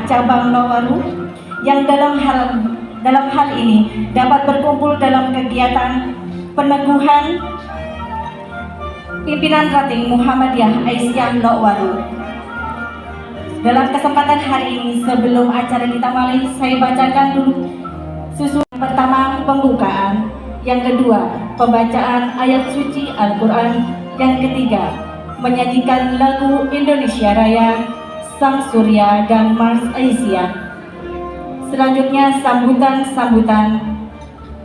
cabang Lowaru yang dalam hal ini dapat berkumpul dalam kegiatan peneguhan pimpinan Rating Muhammadiyah Aisyah Lowaru. Dalam kesempatan hari ini, sebelum acara kita mulai, saya bacakan dulu susunan. Pertama, pembukaan. Yang kedua, pembacaan ayat suci Al-Quran. Yang ketiga, menyajikan lagu Indonesia Raya, Sang Surya, dan Mars Aisyah. Selanjutnya, sambutan.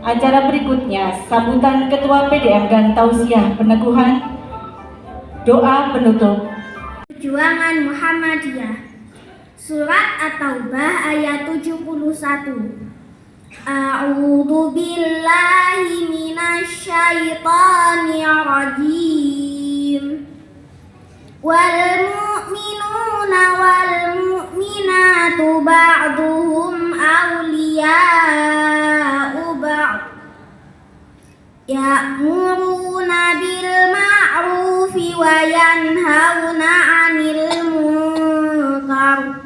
Acara berikutnya, sambutan Ketua PDM dan tausiah peneguhan, doa penutup. Perjuangan Muhammadiyah. Surat At-Taubah ayat 71. A'udzu billahi minasyaitonir rajim. Wal mu'minuna wal mu'minatu ba'duhum awliya'u ba'd. Ya'muruna bil ma'rufi wa yanhauna 'anil munkar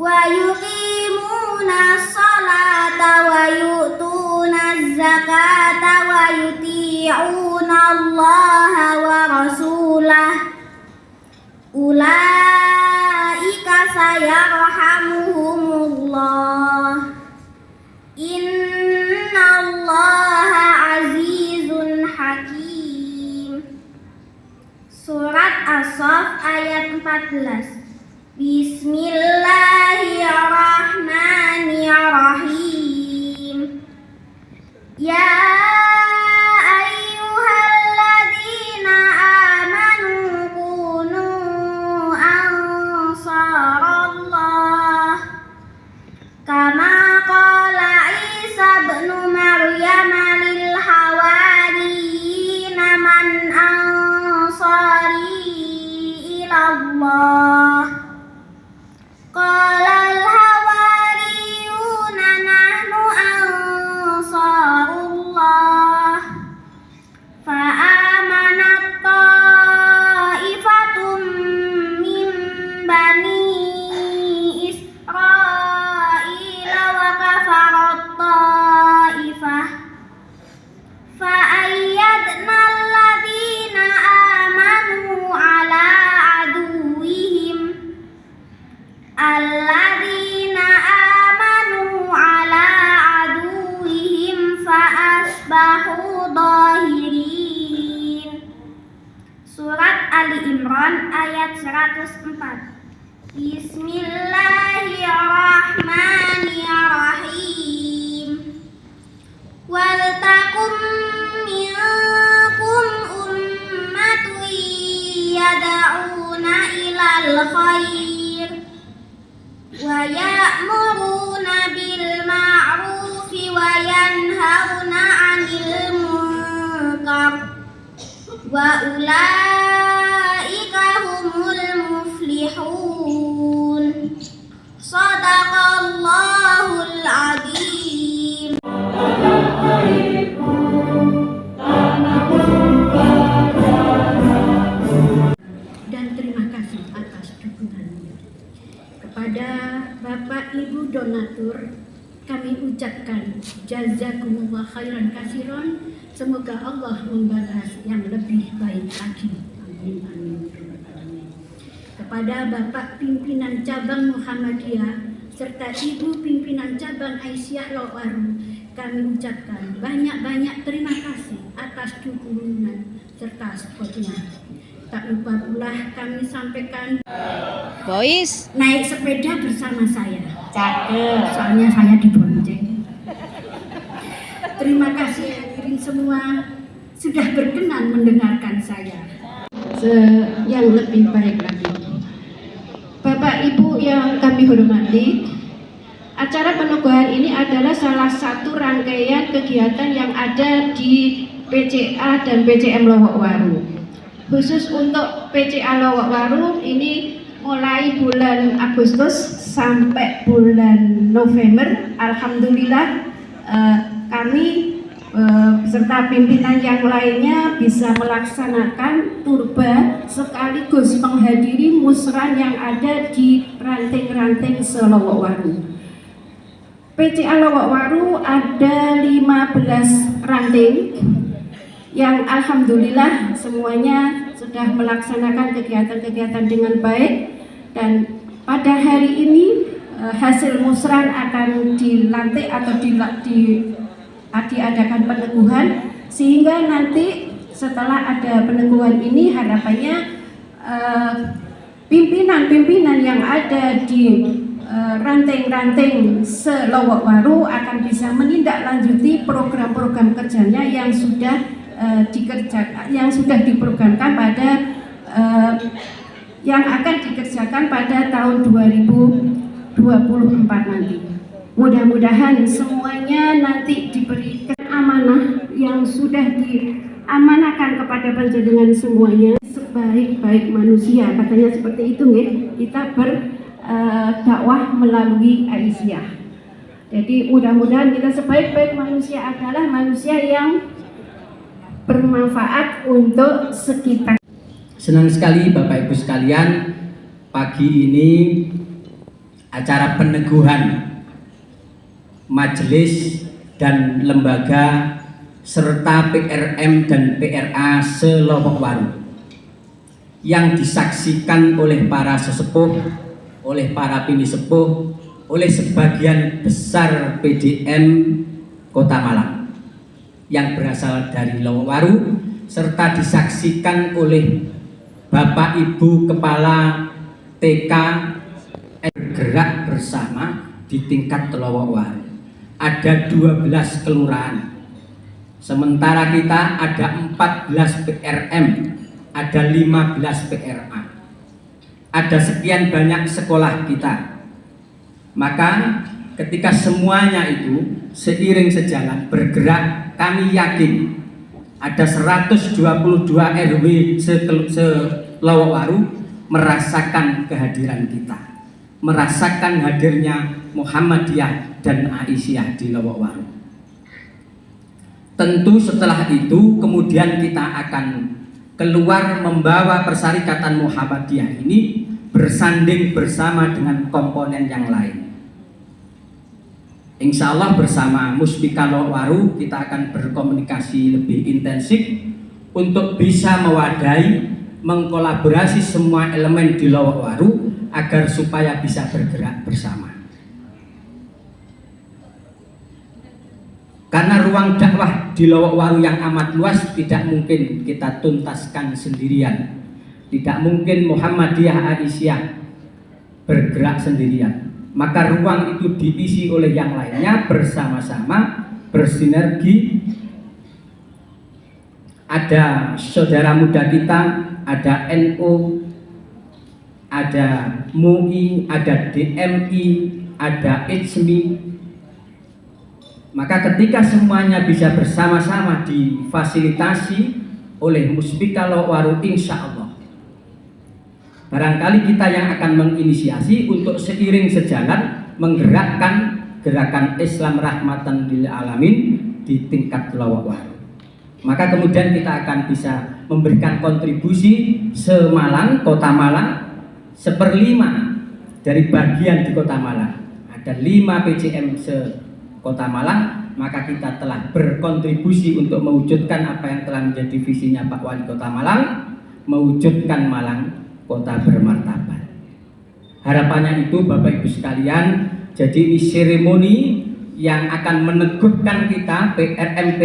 wa yuqimuna sholata wa yu'tuna zakata wa yuti'una Allaha wa rasulah. Ulaika sayarhamuhumullah. Innallaha azizun hakim. Surat As-Saff ayat 14. Bismillahirrahmanirrahim. Ya ayyuhalladzina amanu kunu ansarallah kama qala Isa ibn Maryam lil hawariyina man ansari ilallah. Qala al-hawariyuna nahnu ansarullah. Fa'amanat ta'ifatum min bani Israila wa kafarat ta'ifah. Fa'ayyadna alladhina amanu ala aduwihim. Alladzina amanu ala aduwwihim fa asbahu dhahirin. Surat Ali Imran ayat 104. Bismillahirrahmanirrahim. Wal takum minkum ummatun yad'una ilal khair wa ya'muruna bil ma'rufi wa yanhauna 'anil munkar wa ulaika humul muflihun. Shadaqallahul azim. Dan terima kasih atas dukungannya. Kepada Bapak Ibu donatur, kami ucapkan jazakumullah khairan kasiron. Semoga Allah membalas yang lebih baik lagi. Amin amin. Kepada Bapak Pimpinan Cabang Muhammadiyah serta Ibu Pimpinan Cabang Aisyah Lowaru, kami ucapkan banyak-banyak terima kasih atas dukungan serta supportnya. Tak lupa pula kami sampaikan Boys naik sepeda bersama saya. Cakep. Soalnya saya dibonceng. Terima kasih hadirin semua sudah berkenan mendengarkan saya. Yang lebih baik lagi. Bapak Ibu yang kami hormati, acara peneguhan ini adalah salah satu rangkaian kegiatan yang ada di PCA dan PCM Lowaru. Khusus untuk PCA Lowaru ini mulai bulan Agustus sampai bulan November, alhamdulillah kami beserta pimpinan yang lainnya bisa melaksanakan turba sekaligus menghadiri musran yang ada di ranting-ranting se-Lowokwaru. PCA Lowokwaru ada 15 ranting yang alhamdulillah semuanya sudah melaksanakan kegiatan-kegiatan dengan baik, dan pada hari ini hasil musran akan dilantik atau diadakan peneguhan, sehingga nanti setelah ada peneguhan ini harapannya pimpinan-pimpinan yang ada di ranting-ranting se-Lowokwaru akan bisa menindaklanjuti program-program kerjanya yang sudah dikerjakan, yang sudah diprogramkan pada yang akan dikerjakan pada tahun 2024 nanti. Mudah-mudahan semuanya nanti diberikan amanah yang sudah diamanahkan kepada panjenengan semuanya sebaik-baik manusia, katanya seperti itu nih. Kita berdakwah melalui Aisyah. Jadi mudah-mudahan kita sebaik-baik manusia adalah manusia yang bermanfaat untuk sekitar. Senang sekali Bapak Ibu sekalian, pagi ini acara peneguhan majelis dan lembaga serta PRM dan PRA se-Lowokwaru yang disaksikan oleh para sesepuh, oleh para bini sepuh, oleh sebagian besar PDM Kota Malang yang berasal dari Lowokwaru, serta disaksikan oleh Bapak Ibu Kepala TK bergerak bersama di tingkat Lowokwaru. Ada 12 kelurahan, sementara kita ada 14 PRM, ada 15 PRA, ada sekian banyak sekolah kita. Maka ketika semuanya itu seiring sejalan bergerak, kami yakin ada 122 RW se-Lowokwaru merasakan kehadiran kita, merasakan hadirnya Muhammadiyah dan Aisyah di Lowokwaru. Tentu setelah itu kemudian kita akan keluar membawa Persyarikatan Muhammadiyah ini bersanding bersama dengan komponen yang lain. Insya Allah bersama Muspika Lowokwaru kita akan berkomunikasi lebih intensif untuk bisa mewadahi, mengkolaborasi semua elemen di Lowokwaru agar supaya bisa bergerak bersama. Karena ruang dakwah di Lowokwaru yang amat luas, tidak mungkin kita tuntaskan sendirian. Tidak mungkin Muhammadiyah Aisyah bergerak sendirian. Maka ruang itu diisi oleh yang lainnya bersama-sama, bersinergi. Ada saudara muda kita, ada NU, ada MUI, ada DMI, ada IJMI. Maka ketika semuanya bisa bersama-sama difasilitasi oleh Muspika Lowokwaru, insya Allah barangkali kita yang akan menginisiasi untuk seiring sejalan menggerakkan gerakan Islam Rahmatan lil Alamin di tingkat Lowokwaru. Maka kemudian kita akan bisa memberikan kontribusi se-Malang, Kota Malang, 1/5 dari bagian di Kota Malang. Ada 5 PCM se-Kota Malang, maka kita telah berkontribusi untuk mewujudkan apa yang telah menjadi visinya Pak Wali Kota Malang, mewujudkan Malang kota bermartabat. Harapannya itu Bapak Ibu sekalian, jadi ini seremoni yang akan meneguhkan kita PRM,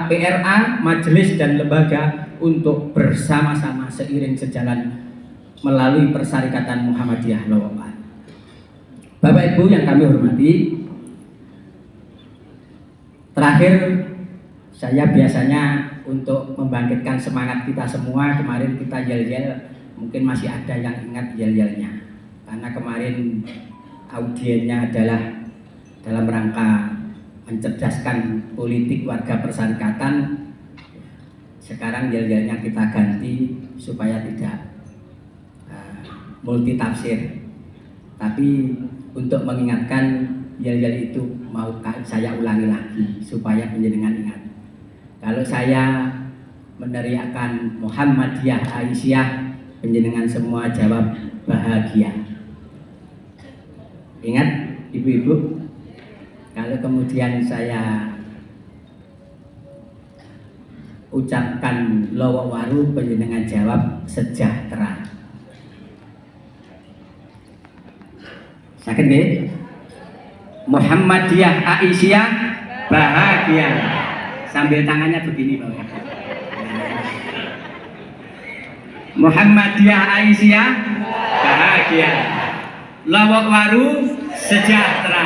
PRA, majelis dan lembaga untuk bersama-sama seiring sejalan melalui Persyarikatan Muhammadiyah Lowokwaru. Bapak Ibu yang kami hormati, terakhir saya biasanya untuk membangkitkan semangat kita semua, kemarin kita yel-yel, mungkin masih ada yang ingat yel-yelnya, karena kemarin audiennya adalah dalam rangka mencerdaskan politik warga persyarikatan. Sekarang yel-yelnya kita ganti supaya tidak multi tafsir, tapi untuk mengingatkan yel-yel itu mau saya ulangi lagi supaya penjenengan ingat. Kalau saya meneriakkan Muhammadiyah Aisyah, panjenengan semua jawab bahagia. Ingat ibu-ibu, kalau kemudian saya ucapkan Lowok Waru, panjenengan jawab sejahtera. Sakit nggih? Muhammadiyah Aisyah bahagia. Sambil tangannya begini, Pak. Muhammadiyah Aisyah bahagia. Lowok Waru sejahtera.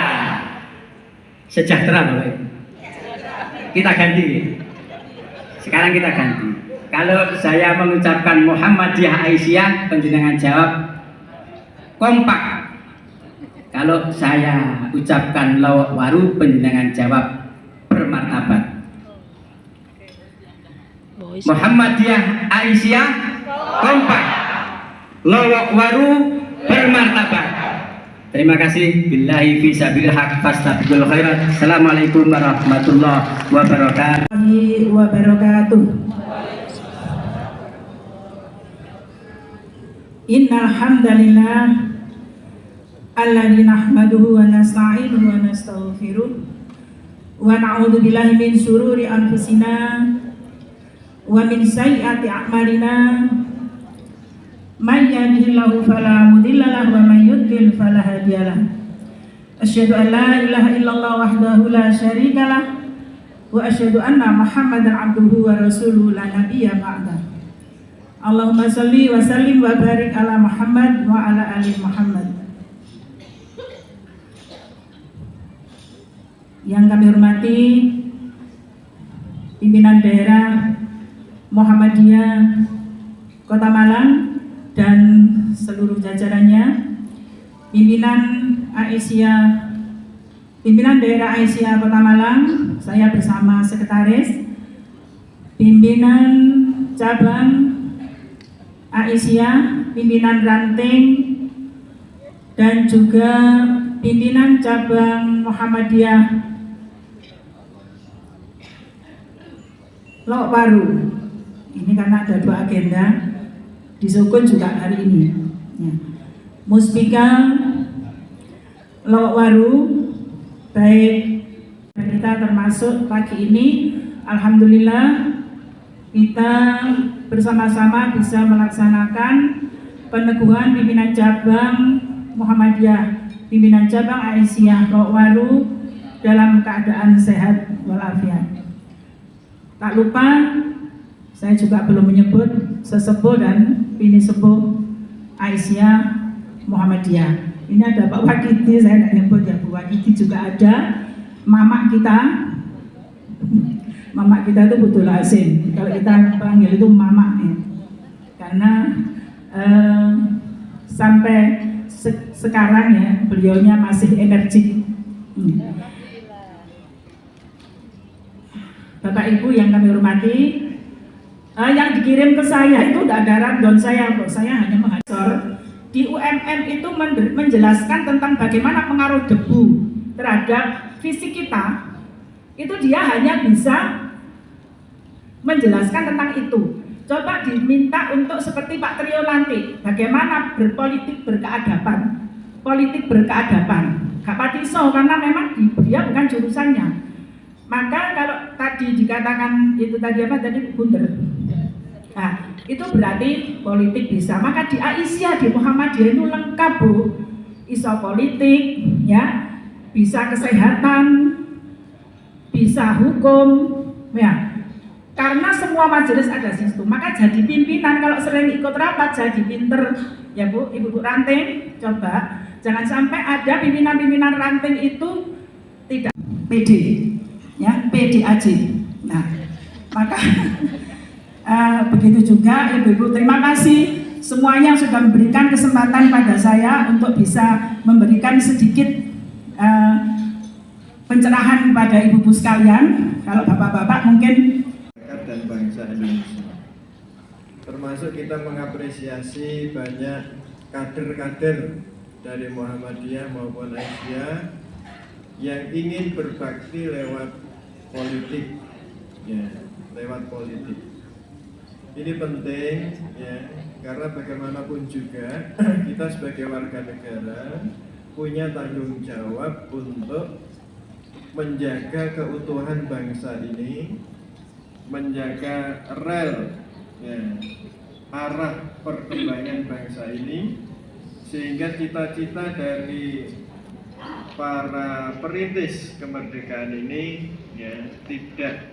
Sejahtera, Bapak Ibu. Kita ganti. Sekarang kita ganti. Kalau saya mengucapkan Muhammadiyah Aisyah, panjenengan jawab kompak. Kalau saya ucapkan Lowok Waru, panjenengan jawab bermartabat. Muhammadiyah Aisyah kompak, Lowok Waru bermartabat. Terima kasih. Billahi fi sabilil haq fastabiqul khairat. Assalamualaikum warahmatullahi wabarakatuh. Innal hamdalillah alladzi nahmaduhu wa nasta'inuhu wa nastaghfiruh wa na'udzu billahi min syururi anfusina wa min sayyiati a'malina. May yahdihillahu fala mudilla lahu wa may yudlil fala hadiyalah. Asyhadu an la ilaha illallah wahdahu la syarikalah wa asyhadu anna Muhammadan abduhu wa rasuluhu la nabiyya ba'dah. Allahumma shalli wa sallim wa barik ala Muhammad wa ala ali Muhammad. Yang kami hormati pimpinan daerah Muhammadiyah Kota Malang dan seluruh jajarannya, pimpinan daerah Aisyah Kota Malang, saya bersama sekretaris, pimpinan cabang Aisyah, pimpinan ranting, dan juga pimpinan cabang Muhammadiyah Lowok Waru. Ini karena ada 2 agenda di Sukun juga hari ini ya. Muspika Lowok Waru, baik kita termasuk pagi ini, alhamdulillah kita bersama-sama bisa melaksanakan peneguhan pimpinan cabang Muhammadiyah, pimpinan cabang Aisyah Lowok Waru dalam keadaan sehat walafiat. Tak lupa saya juga belum menyebut sesepuh dan bini sepuh Aisyah Muhammadiyah. Ini ada Pak Wakiti, saya tidak nyebut ya, Bu Wakiti juga ada. Mamak kita itu Budul Hasim. Kalau kita panggil itu mamak ya. Karena sampai sekarang ya beliaunya masih energik. Bapak Ibu yang kami hormati, yang dikirim ke saya itu tidak ada rundown saya kok, saya hanya mengajar. Di UMM itu menjelaskan tentang bagaimana pengaruh debu terhadap fisik kita. Itu dia hanya bisa menjelaskan tentang itu. Coba diminta untuk seperti Pak Trio nanti, bagaimana berpolitik berkeadaban. Politik berkeadaban, gak patiso karena memang dia bukan jurusannya. Maka kalau tadi dikatakan itu tadi apa tadi bunder, nah itu berarti politik bisa. Maka di Aisyah di Muhammadiyah itu lengkap Bu, iso politik ya, bisa kesehatan, bisa hukum ya. Karena semua majelis ada di situ. Maka jadi pimpinan kalau sering ikut rapat jadi pinter ya Bu, Ibu ranting. Coba jangan sampai ada pimpinan-pimpinan ranting itu tidak pede. Ya, PDAJ. Nah, maka begitu juga Ibu-ibu, terima kasih semuanya sudah memberikan kesempatan pada saya untuk bisa memberikan sedikit pencerahan kepada ibu-ibu sekalian. Kalau bapak-bapak mungkin dan bangsa Indonesia. Termasuk kita mengapresiasi banyak kader-kader dari Muhammadiyah maupun Aisyah yang ingin berbakti lewat politik ya. lewat politik. Ini penting ya, karena bagaimanapun juga kita sebagai warga negara punya tanggung jawab untuk menjaga keutuhan bangsa ini, menjaga rel ya, arah perkembangan bangsa ini, sehingga cita-cita dari para perintis kemerdekaan ini ya tidak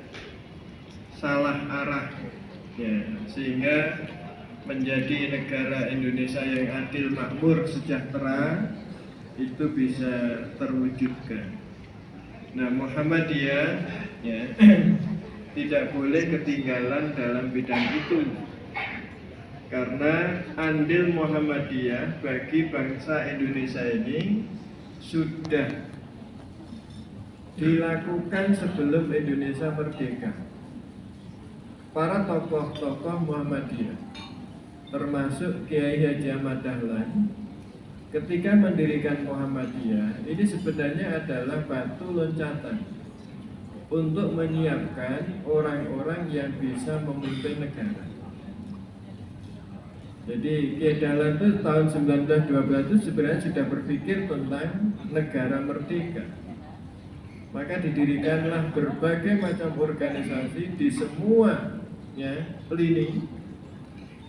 salah arah ya, sehingga menjadi negara Indonesia yang adil, makmur, sejahtera itu bisa terwujudkan. Nah, Muhammadiyah ya tidak boleh ketinggalan dalam bidang itu, karena andil Muhammadiyah bagi bangsa Indonesia ini sudah dilakukan sebelum Indonesia merdeka. Para tokoh-tokoh Muhammadiyah, termasuk Kiai Haji Ahmad Dahlan, ketika mendirikan Muhammadiyah, ini sebenarnya adalah batu loncatan untuk menyiapkan orang-orang yang bisa memimpin negara. Jadi Kiai Dahlan itu tahun 1912 itu sebenarnya sudah berpikir tentang negara merdeka. Maka didirikanlah berbagai macam organisasi di semua ya, lini.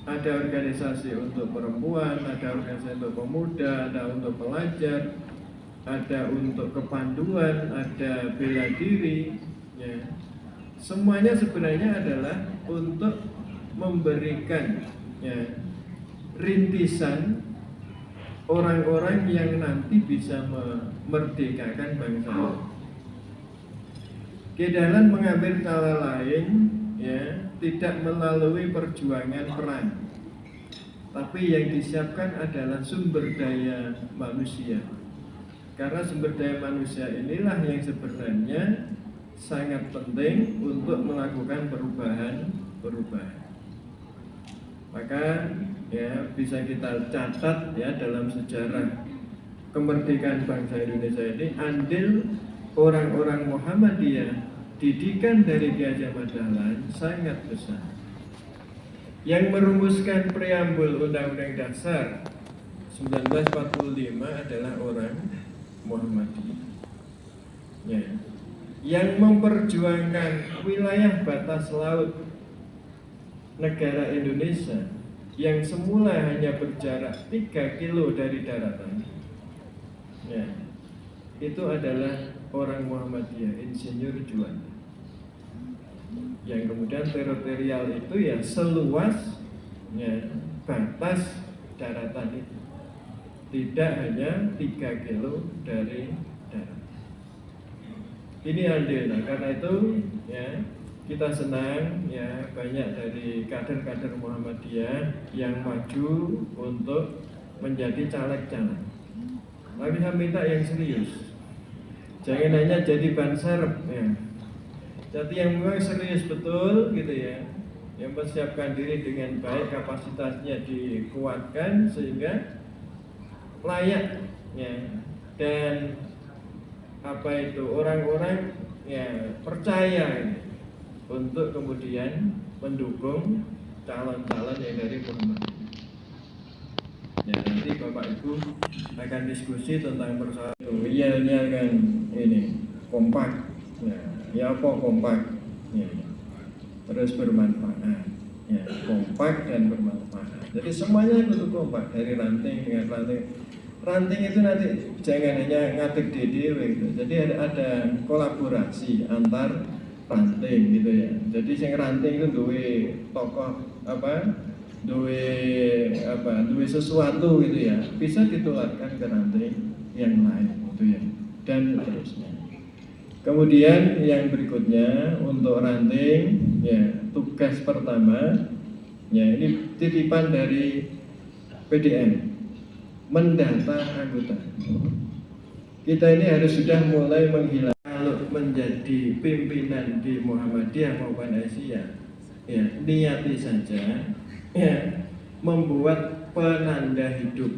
Ada organisasi untuk perempuan, ada organisasi untuk pemuda, ada untuk pelajar, ada untuk kepanduan, ada bela diri ya. Semuanya sebenarnya adalah untuk memberikan ya, rintisan orang-orang yang nanti bisa memerdekakan bangsa. Kiai Dahlan mengambil cara lain ya, tidak melalui perjuangan perang, tapi yang disiapkan adalah sumber daya manusia. Karena sumber daya manusia inilah yang sebenarnya sangat penting untuk melakukan perubahan. Maka ya bisa kita catat ya dalam sejarah kemerdekaan bangsa Indonesia ini, andil orang-orang Muhammadiyah, didikan dari Kiai Haji Ahmad Dahlan sangat besar. Yang merumuskan preambul Undang-Undang Dasar 1945 adalah orang Muhammadiyah. Ya. Yang memperjuangkan wilayah batas laut negara Indonesia yang semula hanya berjarak 3 kilo dari daratan, ya, itu adalah orang Muhammadiyah, Insinyur Juanda, yang kemudian teritorial itu ya seluas ya, batas daratan itu, tidak hanya 3 kilo dari darat. Ini andil. Nah, karena itu ya kita senang ya banyak dari kader-kader Muhammadiyah yang maju untuk menjadi caleg-caleg. Tapi saya minta yang serius, jangan hanya jadi banser ya. Jadi yang memang serius betul gitu ya, yang mempersiapkan diri dengan baik, kapasitasnya dikuatkan sehingga layak ya, dan apa itu orang-orang ya percaya ini, untuk kemudian mendukung calon-calon yang dari Muhammadiyah. Ya, nanti Bapak Ibu akan diskusi tentang persoalan yel-yel kan ini kompak. Ya apa kompak? Ya. Terus bermanfaat. Ya, kompak dan bermanfaat. Jadi semuanya itu kompak, dari ranting dengan ranting. Ranting itu nanti jangan hanya ngatik DDW gitu. Jadi ada kolaborasi antar ranting gitu ya. Jadi yang ranting itu duwe tokoh duwe sesuatu gitu ya, bisa ditularkan ke ranting yang lain gitu ya, dan seterusnya. Kemudian yang berikutnya untuk ranting ya, tugas pertama ya ini titipan dari PDM, mendata anggota. Kita ini harus sudah mulai menghilang. Kalau menjadi pimpinan di Muhammadiyah maupun Asia, ya niati saja ya membuat penanda hidup,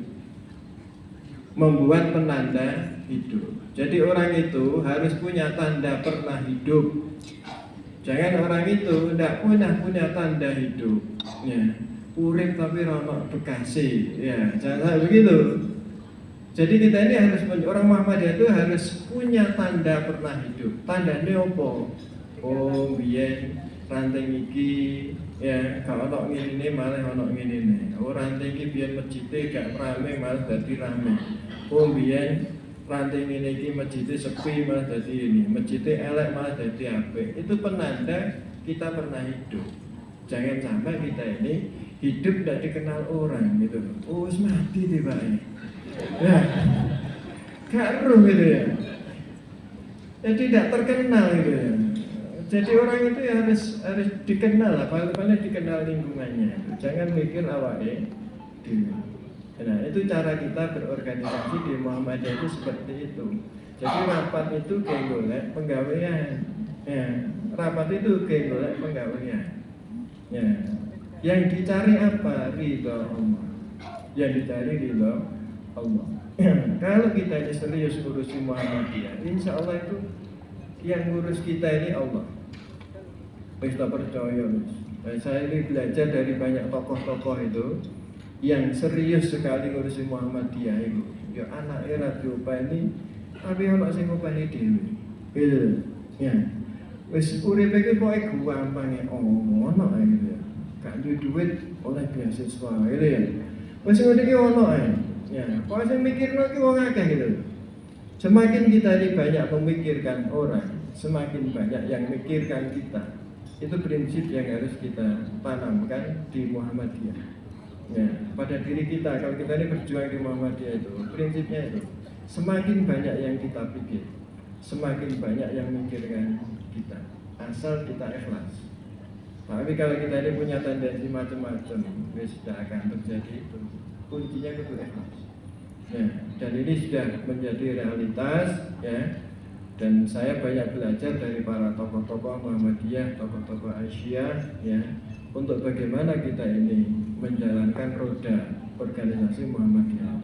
Jadi orang itu harus punya tanda pernah hidup. Jangan orang itu tidak punya tanda hidup, ya. Urip tapi rono bekasi, ya. Jangan begitu. Jadi kita ini harus, orang Muhammadiyah itu harus punya tanda pernah hidup. Tandanya apa? Oh, biyen ranting iki, ya, kalau ono ngene malah ono ngene. Oh, ranting iki biyen masjide gak rame malah dadi rame. Oh, biyen ranting ngene iki masjide sepi malah dadi ini. Masjide elek malah dadi apik. Itu penanda kita pernah hidup. Jangan sampai kita ini hidup tidak dikenal orang gitu. Oh, wis mati tiba-tiba. Ya, gak ruh gitu ya. Jadi tidak terkenal gitu ya. Jadi orang itu ya harus dikenal, apa-apanya dikenal lingkungannya. Jangan mikir awalnya dulu. Nah, itu cara kita berorganisasi di Muhammadiyah itu seperti itu. Jadi rapat itu kayak golek penggawaian. Ya, rapat itu kayak golek penggawaian. Ya, yang dicari apa? Ridho Allah. Yang dicari ridho Allah. Kalau kita ini serius ngurusi Muhammadiyah, insya Allah itu yang ngurus kita ini Allah. Kita percaya. Saya ini belajar dari banyak tokoh-tokoh itu yang serius sekali ngurusi Muhammadiyah itu. Ya anak era diopa ini, tapi ono sing ngopeni dhewe. Ya. Wis urip iki pokoke gampang ono ae gitu ya. Gak duwe duit oleh beasiswa gitu ya. Wis ngene iki ono ae. Ya, kalau saya mikirno ki wong akeh gitu. Semakin kita ini banyak memikirkan orang, semakin banyak yang memikirkan kita. Itu prinsip yang harus kita tanamkan di Muhammadiyah. Ya, pada diri kita, kalau kita ini berjuang di Muhammadiyah itu, prinsipnya itu semakin banyak yang kita pikir, semakin banyak yang memikirkan kita. Asal kita ikhlas. Tapi kalau kita ini punya tendensi macam-macam, tidak akan terjadi itu. Kuncinya itu ikhlas. Ya, dan ini sudah menjadi realitas, ya. Dan saya banyak belajar dari para tokoh-tokoh Muhammadiyah, tokoh-tokoh Asia, ya, untuk bagaimana kita ini menjalankan roda organisasi Muhammadiyah.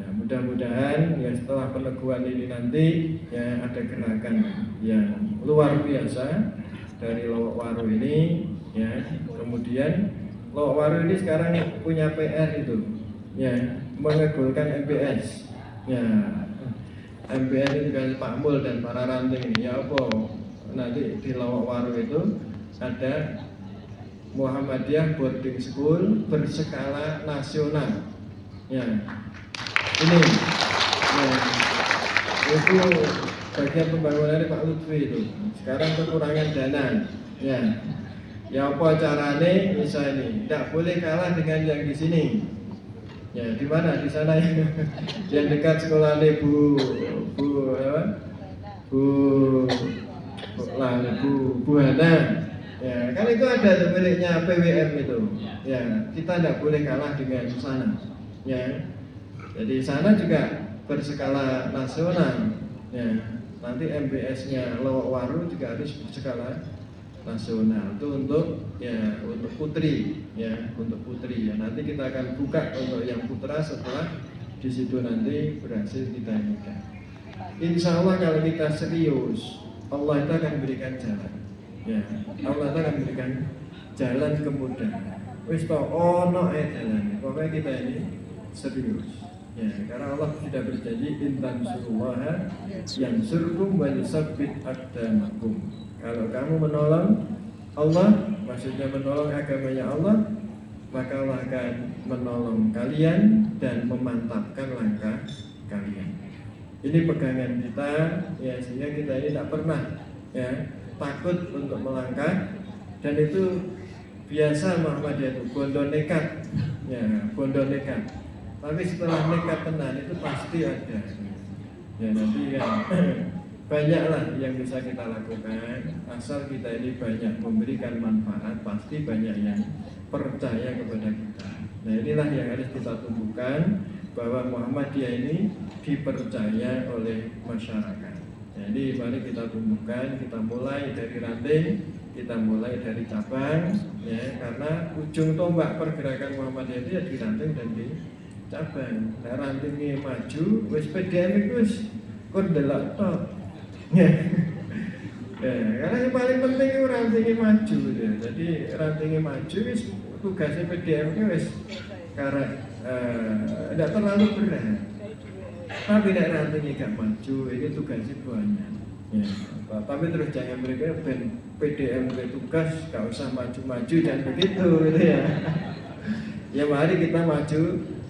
Ya, mudah-mudahan ya setelah peneguhan ini nanti ya ada gerakan yang luar biasa dari Lowok Waru ini, ya. Kemudian Lowok Waru ini sekarang punya PR itu, ya, mengegulkan MBS, ya. MBS itu kan Pak Mul dan para ranting ini, ya apa nanti di Lowok Waru itu ada Muhammadiyah boarding school berskala nasional, ya. Ini, ya, itu bagian pembangunan Pak Lutfi itu. Sekarang kekurangan dana, ya. Ya apa caranya? Misalnya ini, tidak boleh kalah dengan yang di sini. Ya, di mana? Di sana yang dekat sekolah Bu Hana. Ya, kan itu ada tuh miliknya PWM itu. Ya, kita tidak boleh kalah dengan sana. Ya, jadi sana juga berskala nasional. Ya, nanti MBS-nya Lowok Waru juga harus berskala nasional. Itu untuk putri, ya, untuk putri. Ya, nanti kita akan buka untuk yang putra setelah di situ nanti berhasil kita nikah. Insya Allah kalau kita serius, Allah itu akan berikan jalan. Ya, Allah itu akan berikan jalan kemudahan. Wis to ono jalan. Pokoknya kita ini serius. Ya, karena Allah sudah berjanji intan suruh yang surkum wa yusabbit aqdamakum. Kalau kamu menolong Allah, maksudnya menolong agamanya Allah, maka Allah akan menolong kalian dan memantapkan langkah kalian. Ini pegangan kita, ya, sehingga kita ini tak pernah, ya, takut untuk melangkah. Dan itu biasa Muhammadiyah itu bondo nekat, ya, bondo nekat. Tapi setelah nekat tenan itu pasti ada, ya, nanti yang banyaklah yang bisa kita lakukan. Asal kita ini banyak memberikan manfaat, pasti banyak yang percaya kepada kita. Nah, inilah yang harus kita tumbuhkan, bahwa Muhammadiyah ini dipercaya oleh masyarakat. Jadi mari kita tumbuhkan, kita mulai dari ranting, kita mulai dari cabang, ya, karena ujung tombak pergerakan Muhammadiyah itu ya di ranting dan di cabang. Nah, rantingnya maju, wis PDM itu wis kon delok tok. Ya. Ya, karena yang paling penting itu rantingnya maju ya. Jadi rantingnya maju wis tugasnya PDM wis karena tidak terlalu berat. Tapi tidak rantingnya gak maju, ini tugasnya banyak. Ya, tapi terus jangan mereka PDM tugas gak usah maju-maju dan begitu gitu ya. Ya mari kita maju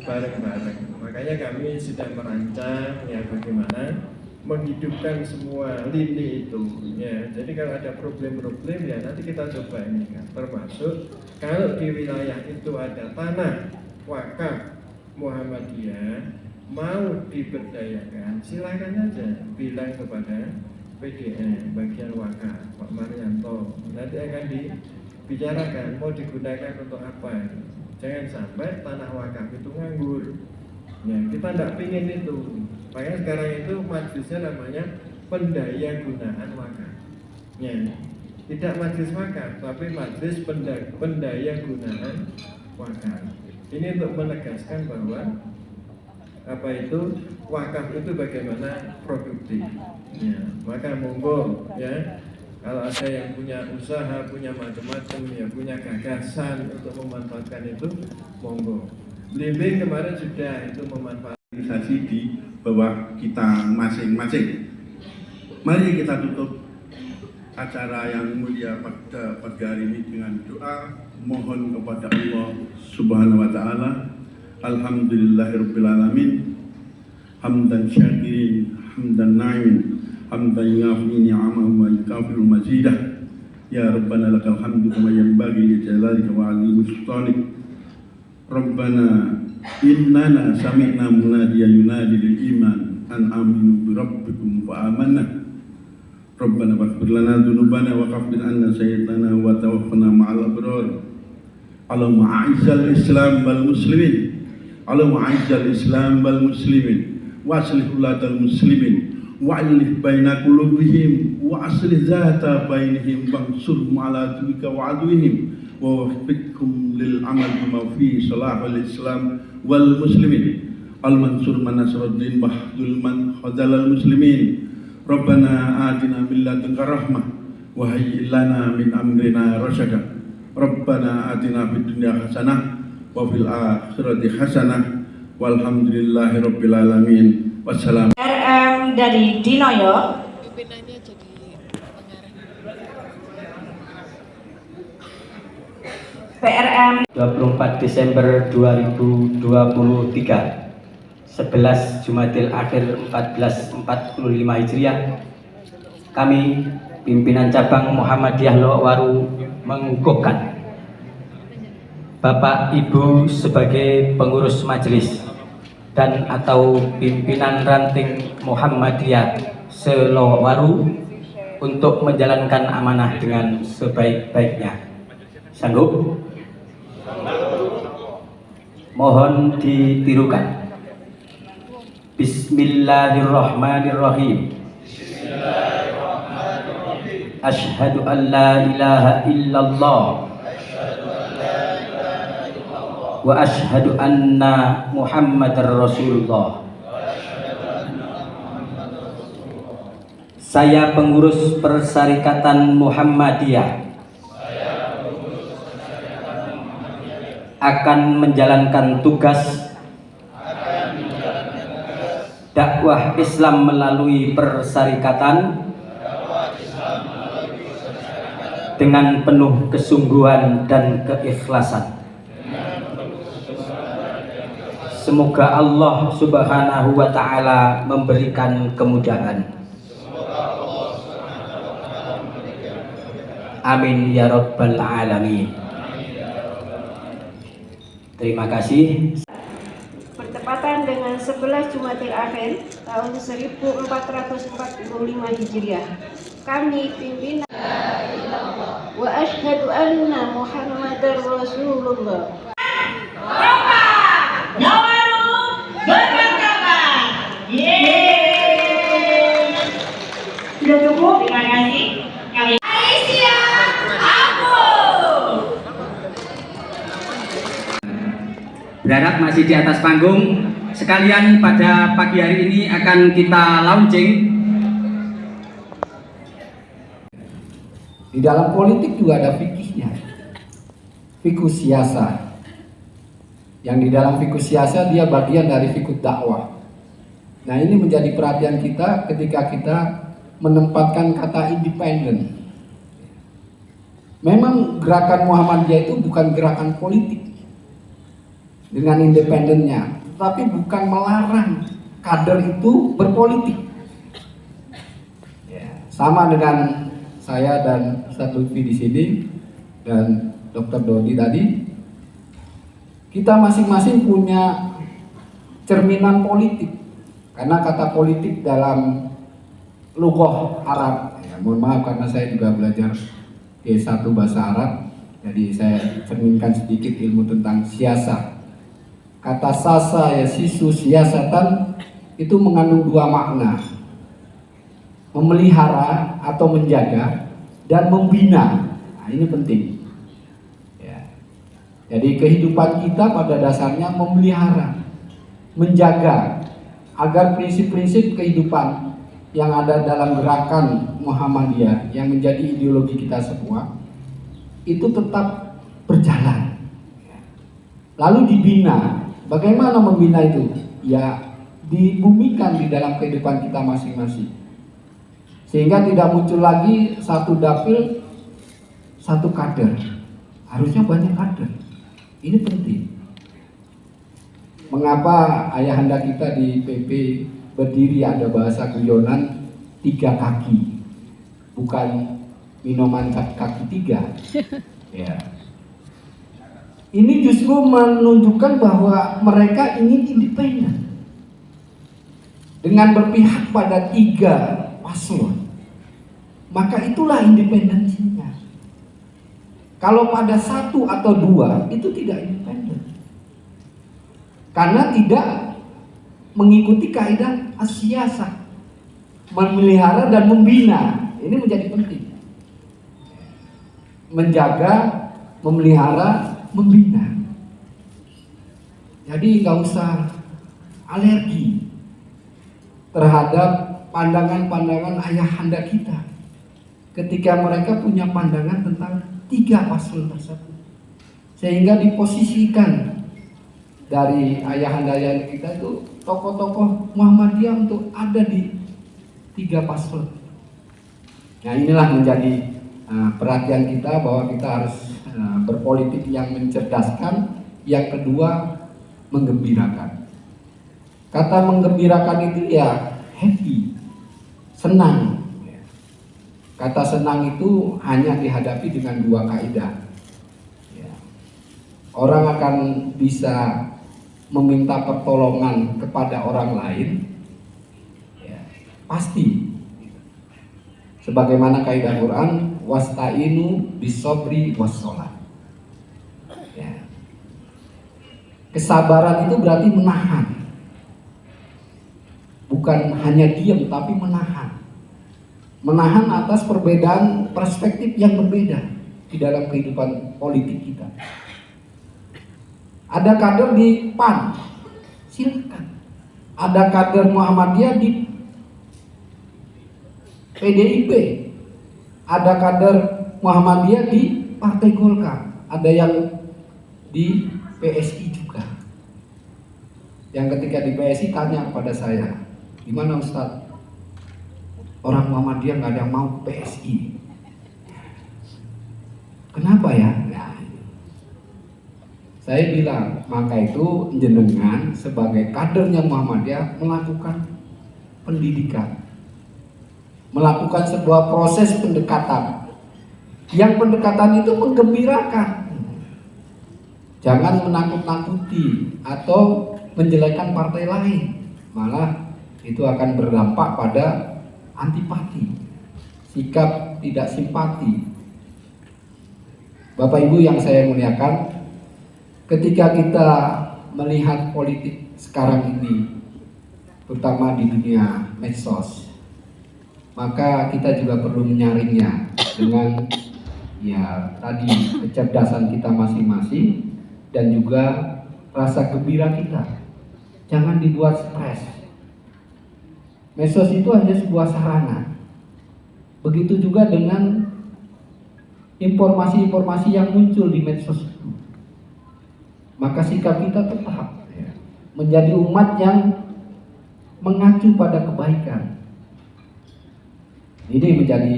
bareng-bareng. Makanya kami sudah merancang ya bagaimana menghidupkan semua lini itu ya. Jadi kalau ada problem-problem ya nanti kita coba ini kan. Termasuk kalau di wilayah itu ada tanah wakaf Muhammadiyah mau diberdayakan, silakan aja bilang kepada PDM bagian wakaf Pak Maryanto, nanti akan dibicarakan mau digunakan untuk apa. Jangan sampai tanah wakaf itu nganggur. Ya, kita tidak pingin itu. Makanya sekarang itu majelisnya namanya pendaya gunaan wakaf. Ya, tidak majelis wakaf, tapi majelis pendaya gunaan wakaf. Ini untuk menegaskan bahwa apa itu wakaf itu bagaimana produktif. Ya, maka monggo ya. Kalau ada yang punya usaha, punya macam-macam, ya punya gagasan untuk memanfaatkan itu, monggo. Blimbing kemarin sudah itu memanfaatkan di bawah kita masing-masing. Mari kita tutup acara yang mulia pada pagi hari ini dengan doa mohon kepada Allah Subhanahu wa taala. Alhamdulillahirabbil alamin. Hamdan syakirin, hamdan na'imin. Hamdan yafi ni'amahu wa yukafiru mazidah. Ya Rabbana lakal hamdu kama yanbaghi li jalalika wa 'azimi sultanik. Rabbana innana sami'na munadiyan yunadi lil iman an aminu bi rabbikum fa amanna. Rabbana faghfir lana dzunubana wa kaffir 'anna sayyi'atana wa tawaffana ma'al abrar. Allahumma a'izzal islam wal muslimin. Allahumma a'izzal islam wal muslimin wa aslih ulatal muslimin. Wa'alih baina qulubihim wa aslih zata bainihim wansurhum ala aduwika wa aduwihim wa waffiqhum lil amal bima fi salahul islam wal muslimin. Al mansur man nasruddin wahdul man khadzalal muslimin. Rabbana atina min ladunka rahmah wa hayyi lana min amrina rasyada. Rabbana atina fid dunya hasanah wa fil akhirati hasanah walhamdulillahi rabbil alamin. Wassalam. RM dari Dinoyo. PRM 24 Desember 2023 11 Jumadil Akhir 1445 Hijriah. Kami pimpinan cabang Muhammadiyah Lowaru mengukuhkan Bapak Ibu sebagai pengurus majelis dan atau pimpinan ranting Muhammadiyah se-Lowaru untuk menjalankan amanah dengan sebaik-baiknya. Sanggup? Mohon ditirukan. Bismillahirrahmanirrahim. Asyhadu an la ilaha illallah wa asyhadu anna Muhammadar Rasulullah. Saya pengurus Persyarikatan Muhammadiyah akan menjalankan tugas dakwah Islam melalui persyarikatan dengan penuh kesungguhan dan keikhlasan. Semoga Allah Subhanahu wa ta'ala memberikan kemudahan. Amin ya rabbal alamin. Terima kasih. Bertepatan dengan 11 Jumadil Akhir tahun 1445 Hijriah, kami pimpinan wa asyhadu anna Muhammadar Rasulullah. Sudah cukup? Terima kasih. Berharap masih di atas panggung. Sekalian pada pagi hari ini akan kita launching Di dalam politik juga ada fikihnya, fikih siasa. Yang di dalam fikih siasa dia bagian dari fikih dakwah. Nah, ini menjadi perhatian kita ketika kita menempatkan kata independen. Memang gerakan Muhammadiyah itu bukan gerakan politik dengan independennya, tetapi bukan melarang kader itu berpolitik. Ya, sama dengan saya dan Ustaz Lutfi di sini dan Dr. Dodi tadi, kita masing-masing punya cerminan politik. Karena kata politik dalam lughah Arab, ya, mohon maaf karena saya juga belajar D1 bahasa Arab, jadi saya cerminkan sedikit ilmu tentang siasat. Kata sasa ya sisu siasatan itu mengandung dua makna, memelihara atau menjaga dan membina. Nah, ini penting. Ya. Jadi kehidupan kita pada dasarnya memelihara, menjaga agar prinsip-prinsip kehidupan yang ada dalam gerakan Muhammadiyah yang menjadi ideologi kita semua itu tetap berjalan. Lalu dibina. Bagaimana membina itu? Ya dibumikan di dalam kehidupan kita masing-masing. Sehingga tidak muncul lagi satu dapil, satu kader. Harusnya banyak kader. Ini penting. Mengapa ayahanda kita di PP berdiri ada bahasa guyonan 3 kaki, bukan minuman kaki 3. Ya. Ini justru menunjukkan bahwa mereka ingin independen dengan berpihak pada 3 paslon. Maka itulah independensinya. Kalau pada 1 atau 2 itu tidak independen, karena tidak mengikuti kaidah as-siyasah, memelihara dan membina. Ini menjadi penting. Menjaga, memelihara, membina. Jadi nggak usah alergi terhadap pandangan-pandangan ayahanda kita ketika mereka punya pandangan tentang 3 paslon tersebut, sehingga diposisikan dari ayahanda kita itu tokoh-tokoh Muhammadiyah untuk ada di 3 paslon. Nah, inilah menjadi perhatian kita bahwa kita harus berpolitik yang mencerdaskan, yang kedua menggembirakan. Kata menggembirakan itu ya happy, senang. Kata senang itu hanya dihadapi dengan 2 kaidah. Ya. Orang akan bisa meminta pertolongan kepada orang lain, ya, pasti. Sebagaimana kaidah Quran, wasta'inu bisobri wassalat. Ya. Kesabaran itu berarti menahan, bukan hanya diam tapi menahan. Menahan atas perbedaan perspektif yang berbeda di dalam kehidupan politik kita. Ada kader di PAN, silakan. Ada kader Muhammadiyah di PDIP, ada kader Muhammadiyah di Partai Golkar, ada yang di PSI juga. Yang ketika di PSI tanya kepada saya, gimana Ustadz? Orang Muhammadiyah nggak ada yang mau PSI. Kenapa ya? Nah, saya bilang, maka itu jenengan sebagai kadernya Muhammadiyah melakukan pendidikan, melakukan sebuah proses pendekatan. Yang pendekatan itu menggembirakan, jangan menakut-nakuti atau menjelekan partai lain, malah itu akan berdampak pada antipati, sikap tidak simpati. Bapak Ibu yang saya muliakan, ketika kita melihat politik sekarang ini, terutama di dunia medsos, maka kita juga perlu menyaringnya dengan ya tadi kecerdasan kita masing-masing dan juga rasa gembira kita. Jangan dibuat stres. Medsos itu hanya sebuah sarana. Begitu juga dengan informasi-informasi yang muncul di medsos itu. Maka sikap kita tetap menjadi umat yang mengacu pada kebaikan. Ini menjadi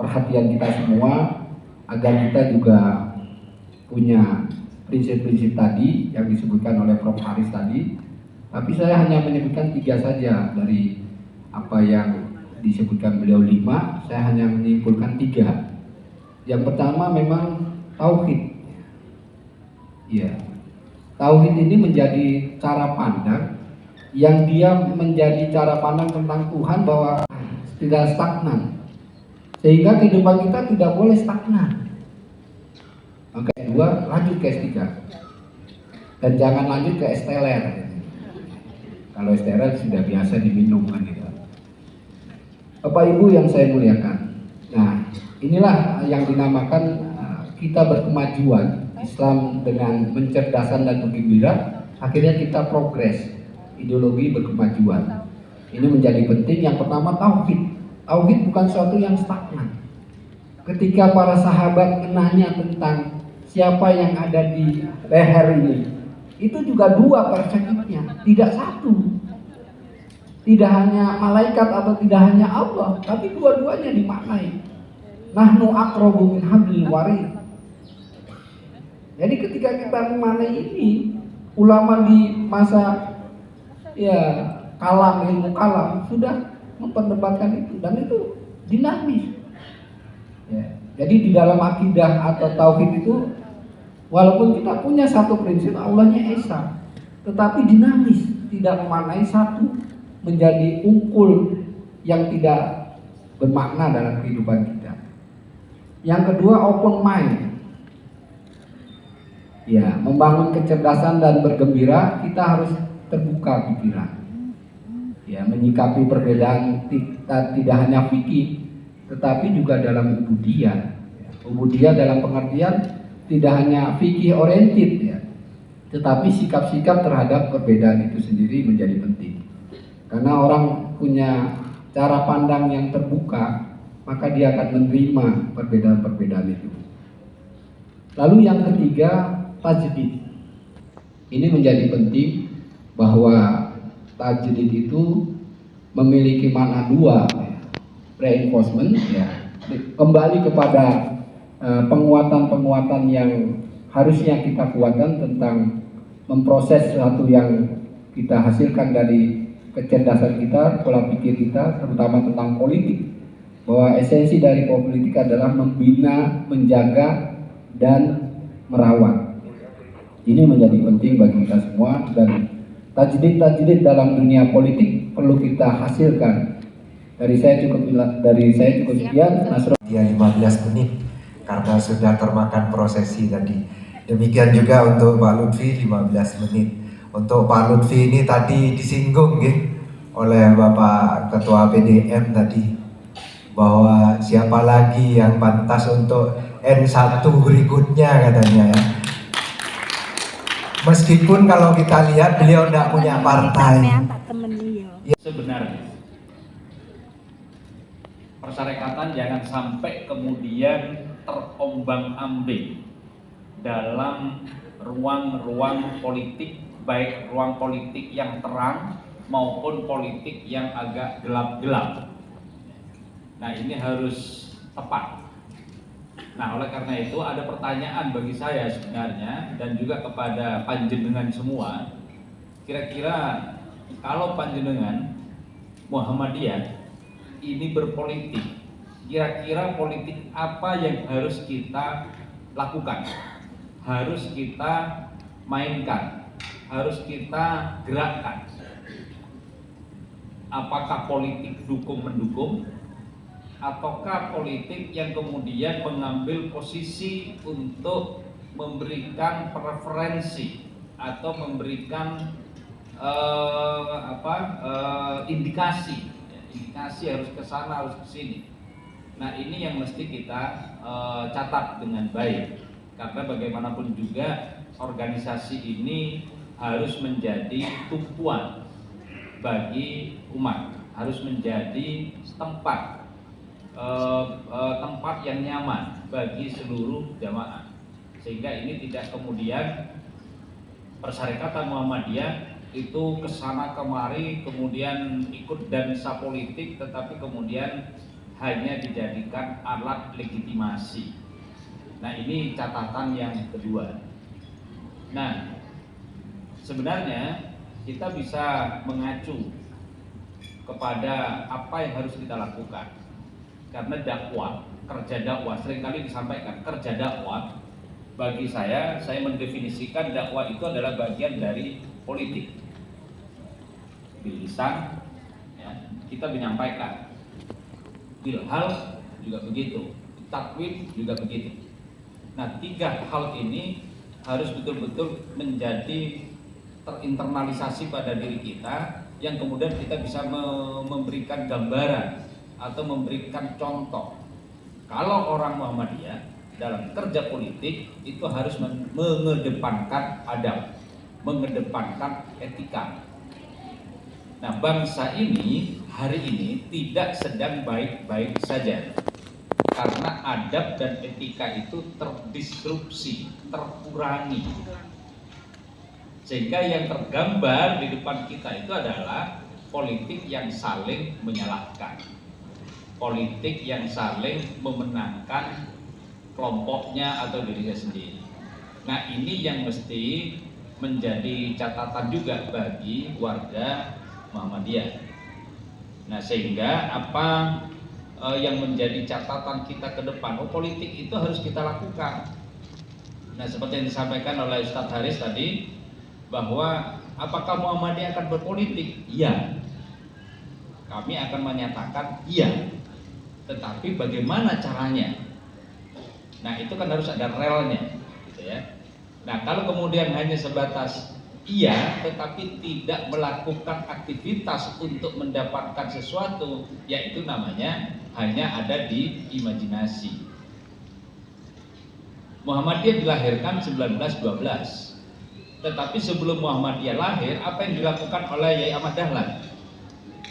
perhatian kita semua agar kita juga punya prinsip-prinsip tadi yang disebutkan oleh Prof. Haris tadi. Tapi saya hanya menyebutkan 3 saja dari apa yang disebutkan beliau 5. Saya hanya menyimpulkan 3. Yang pertama memang tauhid. Ya, tauhid ini menjadi cara pandang yang dia menjadi cara pandang tentang Tuhan bahwa tidak stagnan, sehingga kehidupan kita tidak boleh stagnan. Maka kedua, lanjut ke S3 dan jangan lanjut ke esteler. Kalau esteler sudah biasa diminum kan gitu. Bapak Ibu yang saya muliakan, nah inilah yang dinamakan kita berkemajuan Islam dengan mencerdasan dan bergembira. Akhirnya kita progres, ideologi berkemajuan. Ini menjadi penting. Yang pertama tauhid. Tauhid bukan sesuatu yang stagnan. Ketika para sahabat menanya tentang siapa yang ada di leher ini, itu juga 2 perspektifnya, tidak 1. Tidak hanya malaikat atau tidak hanya Allah, tapi dua-duanya dimaknai. Nahnu aqrabu min hablil warid. Jadi ketika kita memaknai ini, ulama di masa kalam, ilmu kalam sudah memperdebatkan itu, dan itu dinamis. Ya. Jadi di dalam akidah atau tauhid itu, walaupun kita punya satu prinsip Allahnya Esa, tetapi dinamis, tidak memaknai satu menjadi unggul yang tidak bermakna dalam kehidupan kita. Yang kedua open mind. Ya, membangun kecerdasan dan bergembira, kita harus terbuka pikiran. Ya, menyikapi perbedaan kita tidak hanya fikih, tetapi juga dalam ubudiyah. Ubudiyah dalam pengertian tidak hanya fikih oriented, ya, tetapi sikap-sikap terhadap perbedaan itu sendiri menjadi penting. Karena orang punya cara pandang yang terbuka, maka dia akan menerima perbedaan-perbedaan itu. Lalu yang ketiga, tajdid. Ini menjadi penting bahwa tajdid itu memiliki makna 2, reinforcement, ya, kembali kepada penguatan-penguatan yang harusnya kita kuatkan tentang memproses sesuatu yang kita hasilkan dari kecerdasan kita, pola pikir kita, terutama tentang politik. Bahwa esensi dari politik adalah membina, menjaga, dan merawat. Ini menjadi penting bagi kita semua, dan tajdid dalam dunia politik perlu kita hasilkan. Dari saya cukup sekian. Ya 15 menit karena sudah termakan prosesi tadi. Demikian juga untuk Pak Lutfi 15 menit. Untuk Pak Lutfi ini tadi disinggung oleh Bapak Ketua PDM tadi, bahwa siapa lagi yang pantas untuk N1 berikutnya katanya ya. Meskipun kalau kita lihat beliau tidak punya partai. Sebenarnya persyaratan jangan sampai kemudian terombang-ambing dalam ruang-ruang politik, baik ruang politik yang terang maupun politik yang agak gelap-gelap. Nah, ini harus tepat. Nah, oleh karena itu ada pertanyaan bagi saya sebenarnya dan juga kepada panjenengan semua. Kira-kira kalau panjenengan Muhammadiyah ini berpolitik, kira-kira politik apa yang harus kita lakukan, harus kita mainkan, harus kita gerakkan? Apakah politik dukung-mendukung, ataukah politik yang kemudian mengambil posisi untuk memberikan preferensi atau memberikan indikasi harus ke sana, harus ke sini. Nah, ini yang mesti kita catat dengan baik, karena bagaimanapun juga organisasi ini harus menjadi tumpuan bagi umat, harus menjadi tempat tempat yang nyaman bagi seluruh jamaah, sehingga ini tidak kemudian Persyarikatan Muhammadiyah itu kesana kemari kemudian ikut dansa politik, tetapi kemudian hanya dijadikan alat legitimasi. Nah, ini catatan yang kedua. Nah, sebenarnya kita bisa mengacu kepada apa yang harus kita lakukan, karena dakwah, kerja dakwah seringkali disampaikan kerja dakwah. Bagi saya mendefinisikan dakwah itu adalah bagian dari politik. Bil lisan, ya, kita menyampaikan. Bil hal juga begitu, takwin juga begitu. Nah, 3 hal ini harus betul-betul menjadi terinternalisasi pada diri kita, yang kemudian kita bisa memberikan gambaran atau memberikan contoh. Kalau orang Muhammadiyah dalam kerja politik itu harus mengedepankan adab, mengedepankan etika. Nah, bangsa ini hari ini tidak sedang baik-baik saja, karena adab dan etika itu terdisrupsi, terkurangi, sehingga yang tergambar di depan kita itu adalah politik yang saling menyalahkan, politik yang saling memenangkan kelompoknya atau dirinya sendiri. Nah, ini yang mesti menjadi catatan juga bagi warga Muhammadiyah. Nah, sehingga apa yang menjadi catatan kita ke depan, politik itu harus kita lakukan. Nah, seperti yang disampaikan oleh Ustadz Haris tadi, bahwa apakah Muhammadiyah akan berpolitik? Iya. Kami akan menyatakan iya. Tetapi bagaimana caranya? Nah, itu kan harus ada relnya, gitu ya. Nah, kalau kemudian hanya sebatas iya, tetapi tidak melakukan aktivitas untuk mendapatkan sesuatu, yaitu namanya hanya ada di imajinasi. Muhammadiyah dilahirkan 1912, tetapi sebelum Muhammadiyah lahir, apa yang dilakukan oleh Yai Ahmad Dahlan?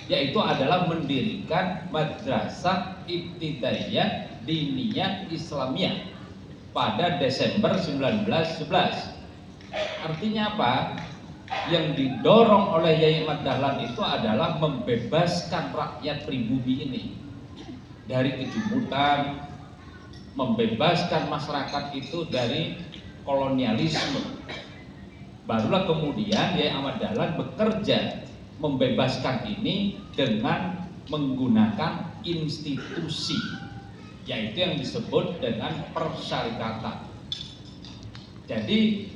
Yaitu adalah mendirikan Madrasah Ibtidaiyah Diniyah Islamiyah pada Desember 1911. Artinya apa? Yang didorong oleh Yai Ahmad Dahlan itu adalah membebaskan rakyat pribumi ini dari kejumutan, membebaskan masyarakat itu dari kolonialisme. Barulah kemudian Yai Ahmad Dahlan bekerja membebaskan ini dengan menggunakan institusi, yaitu yang disebut dengan persyarikatan. Jadi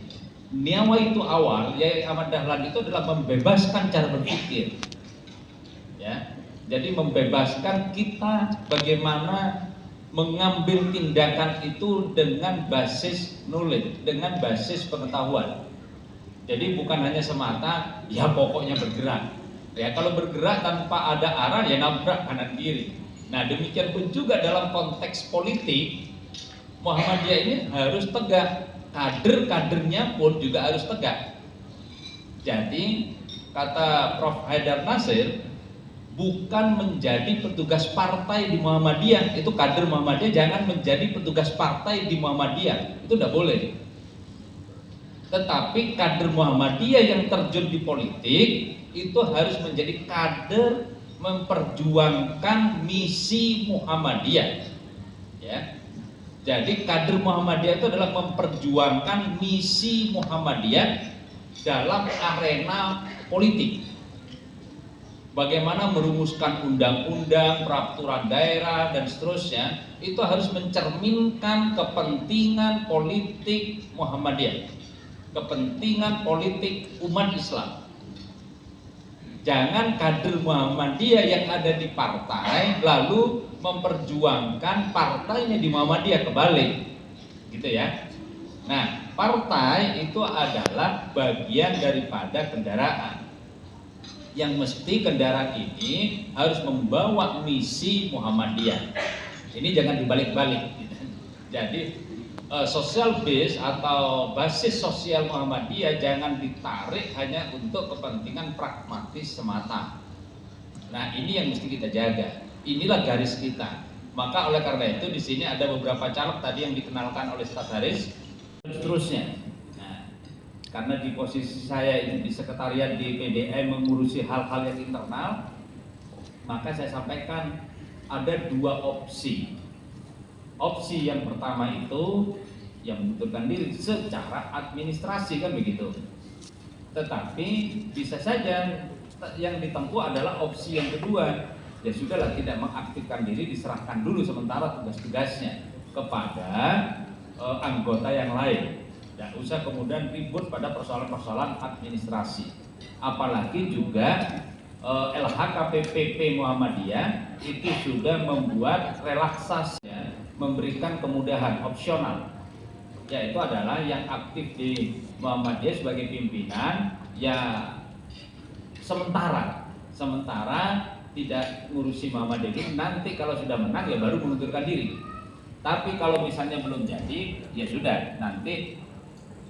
niawa itu awal Yai Ahmad Dahlan itu adalah membebaskan cara berpikir, ya. Jadi membebaskan kita bagaimana mengambil tindakan itu dengan basis knowledge, dengan basis pengetahuan. Jadi bukan hanya semata ya pokoknya bergerak. Ya, kalau bergerak tanpa ada arah ya nabrak kanan kiri. Nah, demikian pun juga dalam konteks politik, Muhammadiyah ini harus tegak. Kader-kadernya pun juga harus tegak. Jadi kata Prof. Haidar Nasir, bukan menjadi petugas partai di Muhammadiyah. Itu kader Muhammadiyah jangan menjadi petugas partai di Muhammadiyah. Itu tidak boleh. Tetapi kader Muhammadiyah yang terjun di politik itu harus menjadi kader memperjuangkan misi Muhammadiyah, ya. Jadi kader Muhammadiyah itu adalah memperjuangkan misi Muhammadiyah dalam arena politik. Bagaimana merumuskan undang-undang, peraturan daerah dan seterusnya, itu harus mencerminkan kepentingan politik Muhammadiyah, kepentingan politik umat Islam. Jangan kader Muhammadiyah yang ada di partai lalu memperjuangkan partainya di Muhammadiyah, kebalik, gitu ya. Nah, partai itu adalah bagian daripada kendaraan yang mesti kendaraan ini harus membawa misi Muhammadiyah. Ini jangan dibalik-balik, gitu. Jadi social base atau basis sosial Muhammadiyah jangan ditarik hanya untuk kepentingan pragmatis semata. Nah, ini yang mesti kita jaga. Inilah garis kita. Maka oleh karena itu di sini ada beberapa caleg tadi yang dikenalkan oleh Sekretaris dan seterusnya. Nah, karena di posisi saya ini di sekretariat di PDM mengurusi hal-hal yang internal, maka saya sampaikan ada dua opsi. Opsi yang pertama itu yang mengundurkan diri secara administrasi, kan begitu. Tetapi bisa saja yang ditempuh adalah opsi yang kedua. Ya sudahlah, tidak mengaktifkan diri, diserahkan dulu sementara tugas-tugasnya kepada anggota yang lain. Tidak usah kemudian ribut pada persoalan-persoalan administrasi. Apalagi juga LHKPPP Muhammadiyah itu sudah membuat relaksasi, memberikan kemudahan opsional, yaitu adalah yang aktif di Muhammadiyah sebagai pimpinan ya sementara tidak ngurusi Muhammadiyah ini, nanti kalau sudah menang ya baru mengundurkan diri. Tapi kalau misalnya belum jadi ya sudah, nanti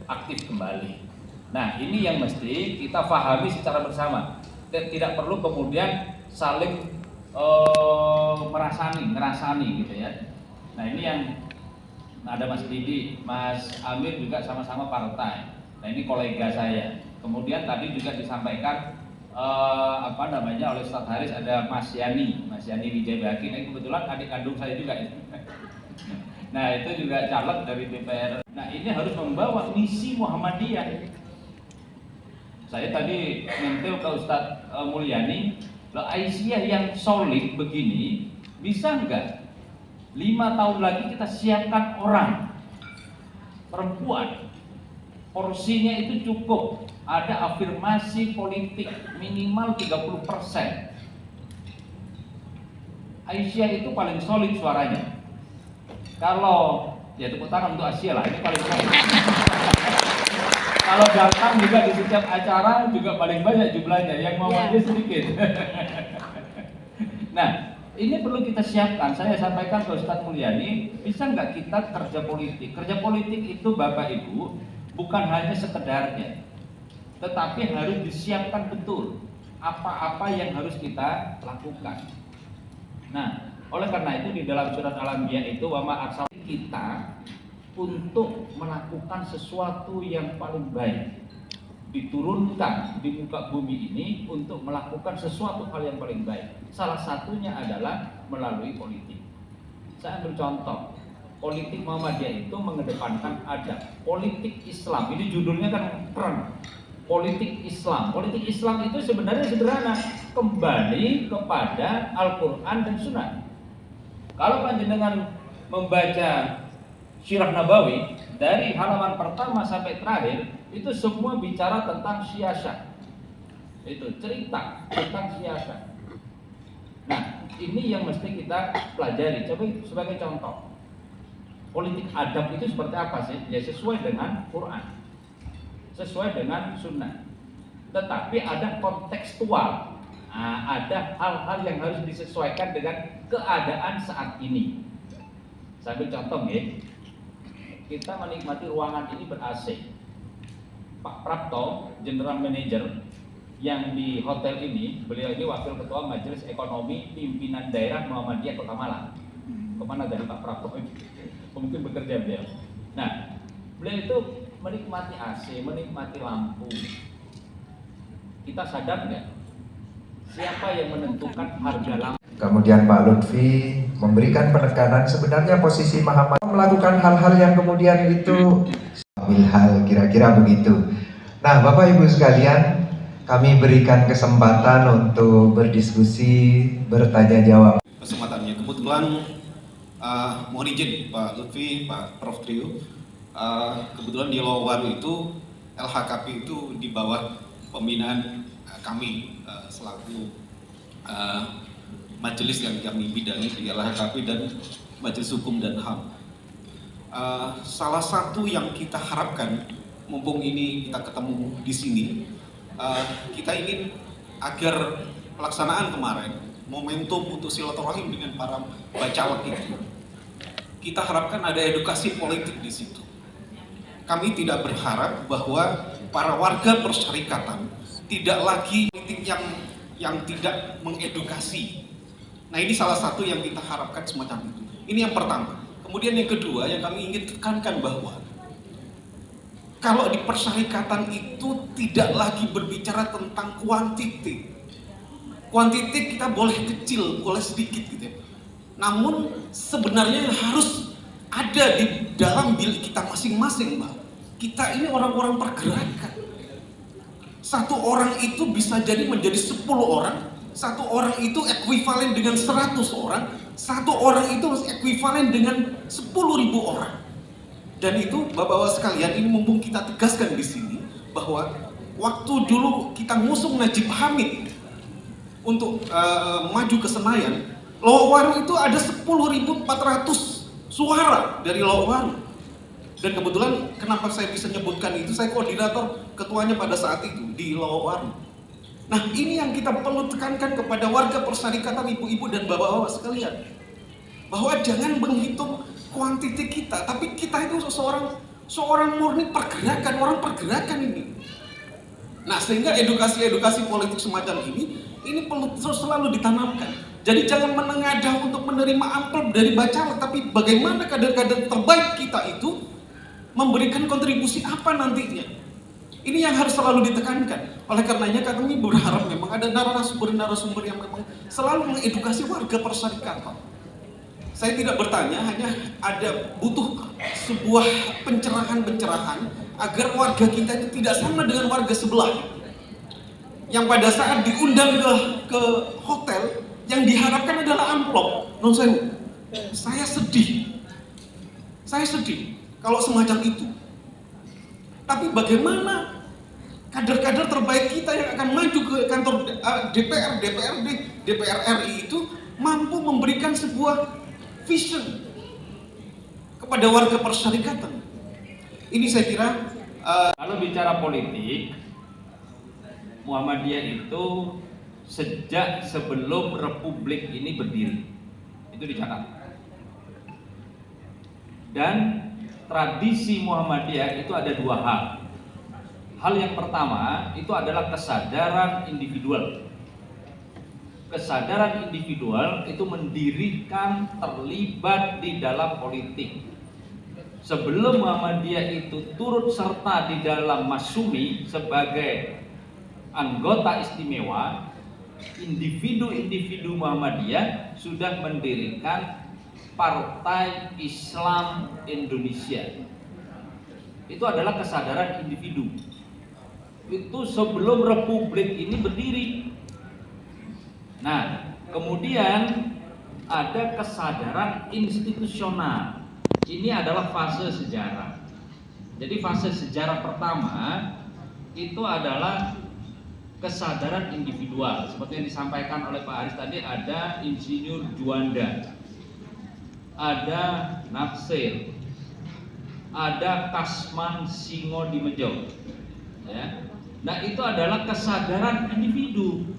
aktif kembali. Nah, ini yang mesti kita pahami secara bersama. Tidak perlu kemudian saling ngerasani gitu ya. Nah, ini yang ada Mas Didi, Mas Amir juga sama-sama partai. Nah, ini kolega saya. Kemudian tadi juga disampaikan oleh Ustadz Haris, ada Mas Yani Wijayabaki. Nah, kebetulan adik kandung saya juga. Nah, itu juga caleg dari DPR. Nah, ini harus membawa misi Muhammadiyah. Saya tadi nyentil ke Ustadz Mulyani, Aisyah yang solid begini bisa enggak 5 tahun lagi kita siapkan orang perempuan, porsinya itu cukup, ada afirmasi politik minimal 30%. Aisyah itu paling solid suaranya. Kalau ya tepuk tangan untuk Aisyah lah, ini paling solid. Kalau datang juga di setiap acara juga paling banyak jumlahnya, yang mau dia sedikit. Nah, ini perlu kita siapkan. Saya sampaikan ke Ustadz Mulyani, bisa nggak kita kerja politik? Kerja politik itu Bapak Ibu bukan hanya sekedarnya, tetapi harus disiapkan betul apa-apa yang harus kita lakukan. Nah, oleh karena itu di dalam surat Al-Anbiya itu wama arsal kita untuk melakukan sesuatu yang paling baik, diturunkan di muka bumi ini untuk melakukan sesuatu hal yang paling baik. Salah satunya adalah melalui politik. Saya ambil contoh, politik Muhammadiyah itu mengedepankan adab. Politik Islam, ini judulnya kan keren. Politik Islam. Politik Islam itu sebenarnya sederhana, kembali kepada Al-Quran dan Sunnah. Kalau panjenengan membaca Sirah Nabawi dari halaman pertama sampai terakhir, itu semua bicara tentang siasat. Itu cerita tentang siasat. Nah, ini yang mesti kita pelajari. Coba sebagai contoh, politik adab itu seperti apa sih? Ya sesuai dengan Quran, sesuai dengan Sunnah. Tetapi ada kontekstual, ada hal-hal yang harus disesuaikan dengan keadaan saat ini. Saya ambil contoh ya. Kita menikmati ruangan ini ber-AC. Pak Prapto, General Manager yang di hotel ini, beliau ini Wakil Ketua Majelis Ekonomi Pimpinan Daerah Muhammadiyah Kota Malang. Kemana dari Pak Prapto? Mungkin bekerja beliau. Nah, beliau itu menikmati AC, menikmati lampu. Kita sadar nggak? Siapa yang menentukan harga lampu? Kemudian Pak Lutfi memberikan penekanan sebenarnya posisi Muhammad melakukan hal-hal yang kemudian itu hal kira-kira begitu. Nah, Bapak Ibu sekalian, kami berikan kesempatan untuk berdiskusi, bertanya jawab. Kesempatannya kebetulan mohon izin Pak Lutfi, Pak Prof Trio, kebetulan di Lowaru itu LHKP itu di bawah pembinaan kami selaku majelis yang kami bidangi di LHKP dan Majelis Hukum dan HAM. Salah satu yang kita harapkan, mumpung ini kita ketemu di sini, kita ingin agar pelaksanaan kemarin, momentum untuk silaturahim dengan para bacalek itu, kita harapkan ada edukasi politik di situ. Kami tidak berharap bahwa para warga persyarikatan tidak lagi politik yang tidak mengedukasi Nah, ini salah satu yang kita harapkan semacam itu. Ini yang pertama. Kemudian yang kedua yang kami ingin tekankan bahwa kalau di persyarikatan itu tidak lagi berbicara tentang kuantiti. Kuantiti kita boleh kecil, boleh sedikit gitu ya. Namun sebenarnya yang harus ada di dalam bilik kita masing-masing, Mbak. Kita ini orang-orang pergerakan. Satu orang itu bisa jadi menjadi 10 orang. Satu orang itu ekuivalen dengan 100 orang. Satu orang itu ekuivalen dengan 10.000 orang. Dan itu Bapak-Bapak sekalian, ini mumpung kita tegaskan di sini bahwa waktu dulu kita ngusung Najib Hamid untuk maju ke Senayan, Lowawaru itu ada 10.400 suara dari Lowawaru. Dan kebetulan kenapa saya bisa nyebutkan itu, saya koordinator ketuanya pada saat itu di Lowawaru. Nah, ini yang kita perlu tekankan kepada warga persyarikatan, ibu-ibu dan bapak-bapak sekalian, bahwa jangan menghitung kuantiti kita, tapi kita itu seorang murni pergerakan, orang pergerakan ini. Nah, sehingga edukasi politik semacam ini perlu terus selalu ditanamkan. Jadi jangan menengadah untuk menerima amplop dari Bacalek, tapi bagaimana kader-kader terbaik kita itu memberikan kontribusi apa nantinya. Ini yang harus selalu ditekankan. Oleh karenanya kami berharap memang ada narasumber yang memang selalu mengedukasi warga persyarikatan. Saya tidak bertanya, hanya ada butuh sebuah pencerahan agar warga kita itu tidak sama dengan warga sebelah. Yang pada saat diundang ke hotel, yang diharapkan adalah amplop. Non sewu. Saya sedih kalau semacam itu. Tapi bagaimana kader-kader terbaik kita yang akan maju ke kantor DPR, DPRD, DPR RI itu mampu memberikan sebuah vision kepada warga persyarikatan. Ini saya kira kalau bicara politik, Muhammadiyah itu sejak sebelum Republik ini berdiri, itu dicatat. Dan tradisi Muhammadiyah itu ada dua hal. Hal yang pertama itu adalah kesadaran individual. Kesadaran individual itu mendirikan, terlibat di dalam politik. Sebelum Muhammadiyah itu turut serta di dalam Masyumi sebagai anggota istimewa, individu-individu Muhammadiyah sudah mendirikan Partai Islam Indonesia. Itu adalah kesadaran individu. Itu sebelum Republik ini berdiri. Nah, kemudian ada kesadaran institusional. Ini adalah fase sejarah. Jadi fase sejarah pertama itu adalah kesadaran individual. Seperti yang disampaikan oleh Pak Haris tadi, ada Insinyur Juanda, ada Natsir, ada Kasman Singo di Mejo. Ya. Nah, itu adalah kesadaran individu.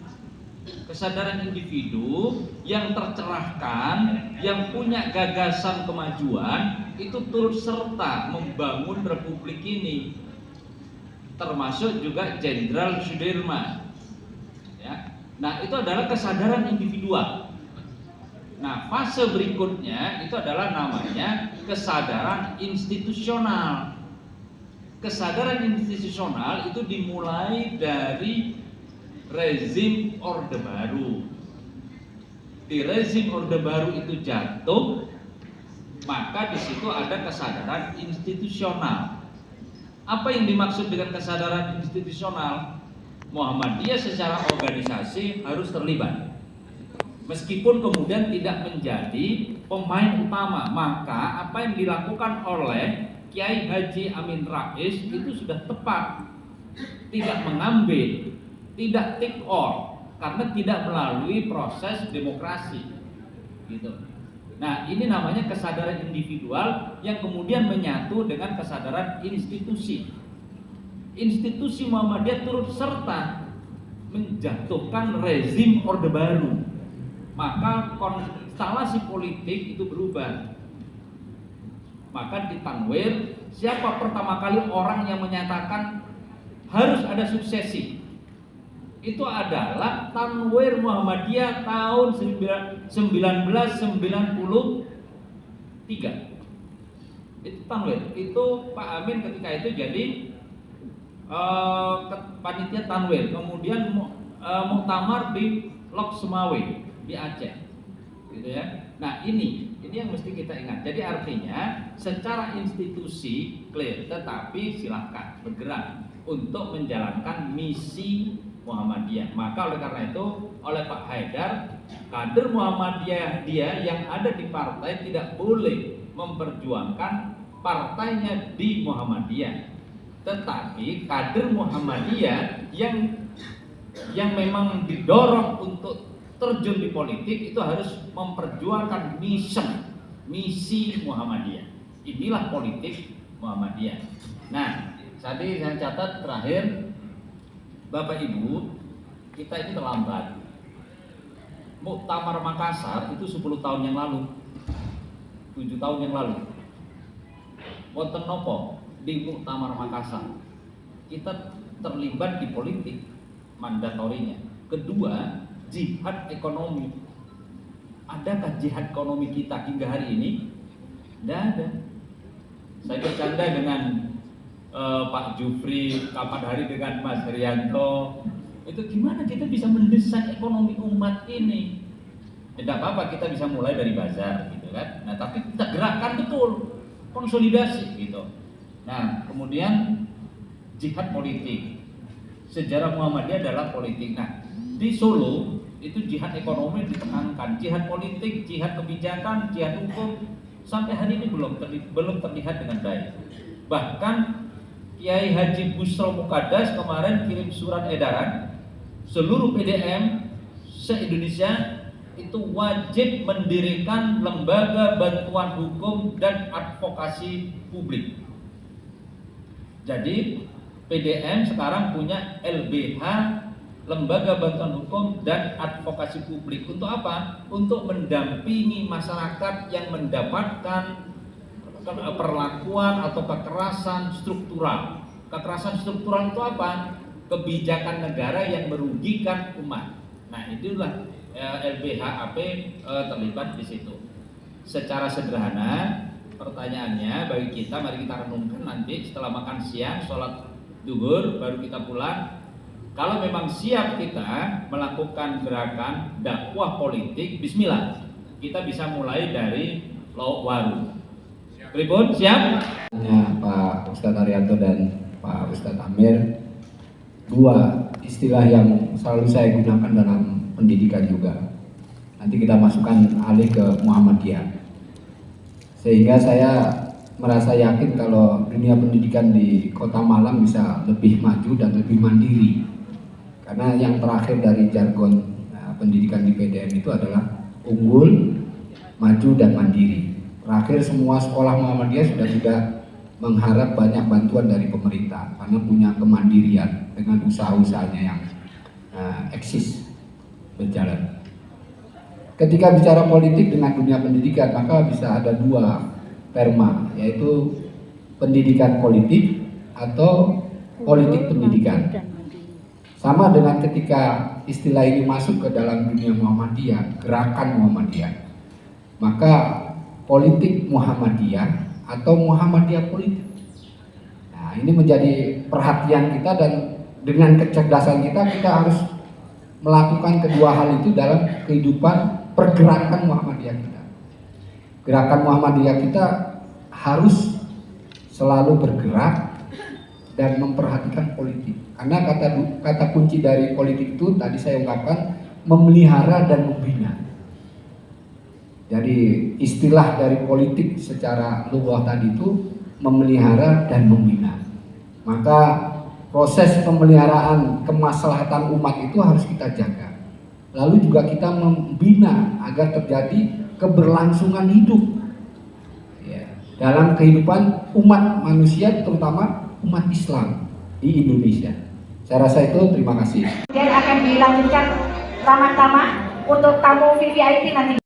Kesadaran individu yang tercerahkan, yang punya gagasan kemajuan, itu turut serta membangun Republik ini. Termasuk juga Jenderal Sudirman. Ya. Nah, itu adalah kesadaran individual. Nah, fase berikutnya itu adalah namanya kesadaran institusional. Kesadaran institusional itu dimulai dari rezim Orde Baru. Di rezim Orde Baru itu jatuh, maka di situ ada kesadaran institusional. Apa yang dimaksud dengan kesadaran institusional? Muhammadiyah secara organisasi harus terlibat. Meskipun kemudian tidak menjadi pemain utama, maka apa yang dilakukan oleh Kiai Haji Amin Rais itu sudah tepat. Tidak mengambil, tidak take all, karena tidak melalui proses demokrasi. Gitu. Nah, ini namanya kesadaran individual yang kemudian menyatu dengan kesadaran institusi. Institusi Muhammadiyah turut serta menjatuhkan rezim Orde Baru. Maka konstelasi politik itu berubah. Maka di Tanwir, siapa pertama kali orang yang menyatakan harus ada suksesi? itu adalah Tanwir Muhammadiyah tahun 1993. Itu Tanwir, itu Pak Amin ketika itu jadi panitia Tanwir, kemudian muktamar di Lok Sumawe di Aceh, gitu ya. Nah ini yang mesti kita ingat. Jadi artinya secara institusi clear, tetapi silahkan bergerak untuk menjalankan misi Muhammadiyah. Maka oleh karena itu oleh Pak Haidar, kader Muhammadiyah dia yang ada di partai tidak boleh memperjuangkan partainya di Muhammadiyah, tetapi kader Muhammadiyah yang memang didorong untuk terjun di politik itu harus memperjuangkan misi Muhammadiyah. Inilah politik Muhammadiyah. Nah, tadi saya catat terakhir, Bapak Ibu, kita ini terlambat. Muktamar Makassar itu 10 tahun yang lalu, 7 tahun yang lalu. Wonten nopo di Muktamar Makassar kita terlibat di politik mandatorinya. Kedua, jihad ekonomi. Adakah jihad ekonomi kita hingga hari ini? Tidak ada. Saya bercanda dengan Pak Jufri, kapan hari dengan Mas Herianto. Itu gimana kita bisa mendesain ekonomi umat ini? Tidak apa-apa, kita bisa mulai dari bazar, gitu kan. Nah, tapi kita gerakkan betul, konsolidasi, gitu. Nah, kemudian jihad politik. Sejarah Muhammadiyah adalah politik. Nah, di Solo itu jihad ekonomi ditekankan, jihad politik, jihad kebijakan, jihad hukum sampai hari ini belum terlihat dengan baik. Bahkan Kiai Haji Busro Mukadas kemarin kirim surat edaran seluruh PDM se-Indonesia itu wajib mendirikan lembaga bantuan hukum dan advokasi publik. Jadi PDM sekarang punya LBH, Lembaga Bantuan Hukum dan Advokasi Publik. Untuk apa? Untuk mendampingi masyarakat yang mendapatkan perlakuan atau kekerasan struktural. Kekerasan struktural itu apa? Kebijakan negara yang merugikan umat. Nah, itulah LBHAP terlibat di situ. Secara sederhana, pertanyaannya bagi kita, mari kita renungkan nanti setelah makan siang, sholat duhur, baru kita pulang. Kalau memang siap kita melakukan gerakan dakwah politik, bismillah, kita bisa mulai dari Lok Waru. Pripun, siap? Pak Ustadz Arianto dan Pak Ustadz Amir, dua istilah yang selalu saya gunakan dalam pendidikan juga. Nanti kita masukkan alih ke Muhammadiyah. Sehingga saya merasa yakin kalau dunia pendidikan di Kota Malang bisa lebih maju dan lebih mandiri. Karena yang terakhir dari jargon pendidikan di PDM itu adalah unggul, maju, dan mandiri. Terakhir semua sekolah Muhammadiyah sudah mengharap banyak bantuan dari pemerintah karena punya kemandirian dengan usaha-usahanya yang eksis berjalan. Ketika bicara politik dengan dunia pendidikan, maka bisa ada dua terma, yaitu pendidikan politik atau politik pendidikan. Sama dengan ketika istilah ini masuk ke dalam dunia Muhammadiyah, gerakan Muhammadiyah, maka politik Muhammadiyah atau Muhammadiyah politik. Nah, ini menjadi perhatian kita, dan dengan kecerdasan kita harus melakukan kedua hal itu dalam kehidupan pergerakan Muhammadiyah kita. Gerakan Muhammadiyah kita harus selalu bergerak dan memperhatikan politik. Karena kata kunci dari politik itu tadi saya ungkapkan, memelihara dan membina. Jadi istilah dari politik secara luas tadi itu memelihara dan membina. Maka proses pemeliharaan kemaslahatan umat itu harus kita jaga. Lalu juga kita membina agar terjadi keberlangsungan hidup dalam kehidupan umat manusia, terutama umat Islam di Indonesia. Saya rasa itu, terima kasih. Dan akan dilanjutkan ramah-tamah untuk tamu VVIP nanti.